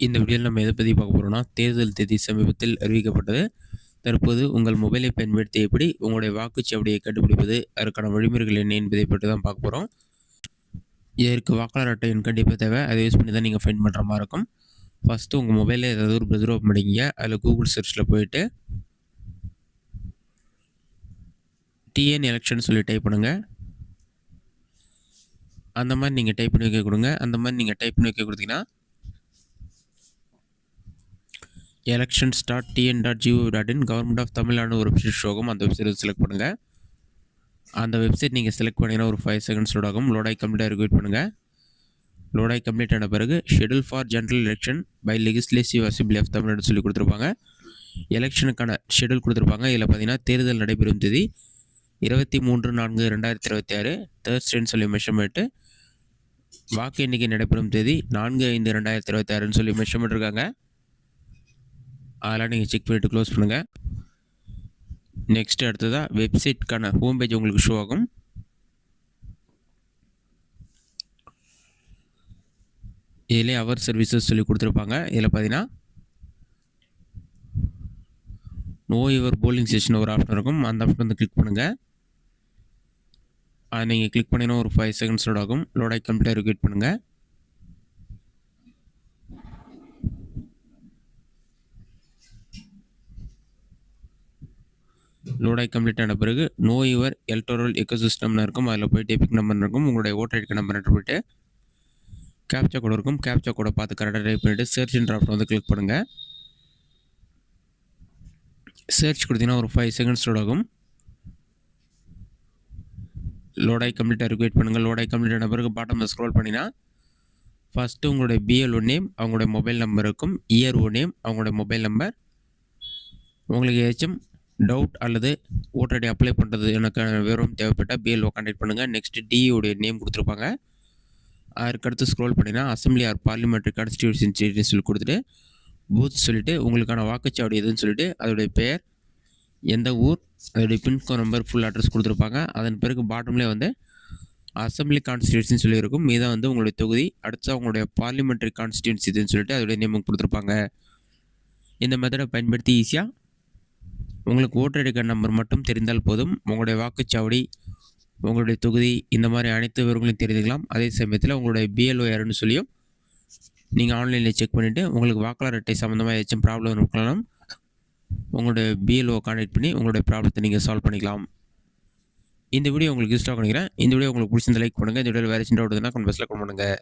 இந்த வீடியோவில் நம்ம எதை பற்றி பார்க்க போகிறோம்னா, தேர்தல் தேதி சமீபத்தில் அறிவிக்கப்பட்டது. தற்போது உங்கள் மொபைலை பயன்படுத்தி எப்படி உங்களுடைய வாக்குச்சாவடியை கண்டுபிடிப்பது, அதற்கான வழிமுறைகள் என்ன என்பதை பற்றி தான் பார்க்க போகிறோம். இதற்கு வாக்காளர் அட்டை எண் கண்டிப்பாக தேவை. அதை யூஸ் பண்ணி தான் நீங்கள் ஃபைண்ட் பண்ணுற மாதிரி இருக்கும். ஃபஸ்ட்டு உங்கள் மொபைலில் ஏதாவது ஒரு ப்ரௌசர் ஓப்பன் பண்ணிக்கிங்க. அதில் கூகுள் சர்ச்சில் போயிட்டு டிஎன் எலெக்ஷன் சொல்லி டைப் பண்ணுங்கள். அந்த மாதிரி நீங்கள் டைப் பண்ணி வைக்க கொடுங்க. அந்த மாதிரி நீங்கள் டைப் பண்ணி வைக்க கொடுத்தீங்கன்னா elections.tn.gov.in கவர்மெண்ட் ஆஃப் தமிழ்நாடு ஒரு வெப்சைட் ஷோ ஆகும். அந்த வெப்சைட் செலக்ட் பண்ணுங்கள். அந்த வெப்சைட் நீங்கள் செலக்ட் பண்ணிங்கன்னா ஒரு 5 செகண்ட்ஸ் லோட் ஆகும். லோடாகி கம்ப்ளீட்டாக ரிக்வெட் பண்ணுங்கள். லோடாகி கம்ப்ளீட் ஆன பிறகு schedule for general election by legislative assembly of Tamil Nadu சொல்லி கொடுத்துருப்பாங்க. எலெக்ஷனுக்கான ஷெடியூல் கொடுத்துருப்பாங்க. இதில் பார்த்தீங்கன்னா தேர்தல் நடைபெறும் தேதி 23/4/2026 தேர்ஸ்டேன்னு சொல்லி மெஷர்மெண்ட்டு, வாக்கு எண்ணிக்கை நடைபெறும் தேதி 4/5/2026 சொல்லி மெஷர்மெண்ட் இருக்காங்க. அதெல்லாம் நீங்கள் செக் பண்ணிவிட்டு க்ளோஸ் பண்ணுங்கள். நெக்ஸ்ட் அடுத்ததாக வெப்சைட்கான ஹோம் பேஜ் உங்களுக்கு ஷோ ஆகும். இதிலே அவர் சர்வீசஸ் சொல்லி கொடுத்துருப்பாங்க. இதில் பார்த்தீங்கன்னா நோ யுவர் போலிங் ஸ்டேஷன் ஒரு ஆப்ஷன் இருக்கும். அந்த ஆப்ஷன் வந்து கிளிக் பண்ணுங்கள். அதை நீங்கள் கிளிக் பண்ணிங்கன்னா ஒரு 5 செகண்ட்ஸ் லோட் ஆகும். லோடாகி கம்ப்ளீட்டாக ரிக்வெட் பண்ணுங்கள். லோடாகி கம்ப்ளீட் ஆன பிறகு நோ யுவர் எலக்டோரல் எக்கோசிஸ்டம்னு இருக்கும். அதில் போய்ட்டு எபிக் நம்பர் இருக்கும். உங்களுடைய ஓட்டர் ஐடி நம்பர் என்டர் போய்ட்டு கேப்சா கோட் இருக்கும். கேப்சா கோடை பார்த்து கரெக்டாக டைப் பண்ணிவிட்டு சர்ச் என்ற ஆப்ஷன் வந்து கிளிக் பண்ணுங்கள். சர்ச் கொடுத்தீங்கன்னா ஒரு 5 செகண்ட்ஸ் லோட் ஆகும். லோடாகி கம்ப்ளீட்டாக ரிக்வெட் பண்ணுங்கள். லோடாகி கம்ப்ளீட் ஆன பிறகு பாட்டமில் ஸ்க்ரோல் பண்ணினா ஃபஸ்ட்டு உங்களுடைய பிஎல்ஓ நேம், அவங்களுடைய மொபைல் நம்பர் இருக்கும். இயர்ஓ நேம், அவங்களுடைய மொபைல் நம்பர். உங்களுக்கு ஏதாச்சும் டவுட் அல்லது ஓட்டர் ஐடி அப்ளை பண்ணுறது எனக்கான விவரம் தேவைப்பட்டால் பிஎல்ஓ கான்டாக்ட் பண்ணுங்கள். நெக்ஸ்ட்டு டிஇயோடைய நேம் கொடுத்துருப்பாங்க. அதுக்கடுத்து ஸ்க்ரோல் பண்ணினா அசம்பிளி ஆர் பார்லிமெண்ட்ரி கான்ஸ்டியூஷன் சொல்லி கொடுத்துட்டு பூத் சொல்லிவிட்டு உங்களுக்கான வாக்குச்சாவடி எதுன்னு சொல்லிவிட்டு அதோடைய பெயர், எந்த ஊர், அதோடைய பின்கோட் நம்பர், ஃபுல் அட்ரஸ் கொடுத்துருப்பாங்க. அதன் பிறகு பாட்டம்லேயே வந்து அசம்பிளி கான்ஸ்டியூன்சி சொல்லியிருக்கும். இதான் வந்து உங்களுடைய தொகுதி. அடுத்து அவங்களுடைய பார்லிமெண்ட்ரி கான்ஸ்டியூன்சி இதுன்னு சொல்லிட்டு அதோடைய நேம் கொடுத்துருப்பாங்க. இந்த மெத்தடை பயன்படுத்தி ஈஸியாக உங்களுக்கு ஓட்டர் ஐடி கார்டு நம்பர் மட்டும் தெரிந்தால் போதும், உங்களுடைய வாக்குச்சாவடி, உங்களுடைய தொகுதி, இந்த மாதிரி அனைத்து விவரங்களையும் தெரிஞ்சுக்கலாம். அதே சமயத்தில் உங்களுடைய பிஎல்ஓ யாருன்னு சொல்லியும் நீங்கள் ஆன்லைனில் செக் பண்ணிவிட்டு உங்களுக்கு வாக்காளர் அட்டை சம்மந்தமாக ஏதாச்சும் ப்ராப்ளம் இருக்கலாம், உங்களுடைய பிஎல்ஓ கான்டாக்ட் பண்ணி உங்களுடைய ப்ராப்ளத்தை நீங்கள் சால்வ் பண்ணிக்கலாம். இந்த வீடியோ உங்களுக்கு யூஸ்ஃபுல்லாக நினைக்கிறேன். இந்த வீடியோ உங்களுக்கு பிடிச்சிருந்த லைக் பண்ணுங்கள். இந்த வீடியோவில் வேறு சின்ன டவுட் இருந்தால் கமெண்ட் பாக்ஸில் கமெண்ட் பண்ணுங்கள்.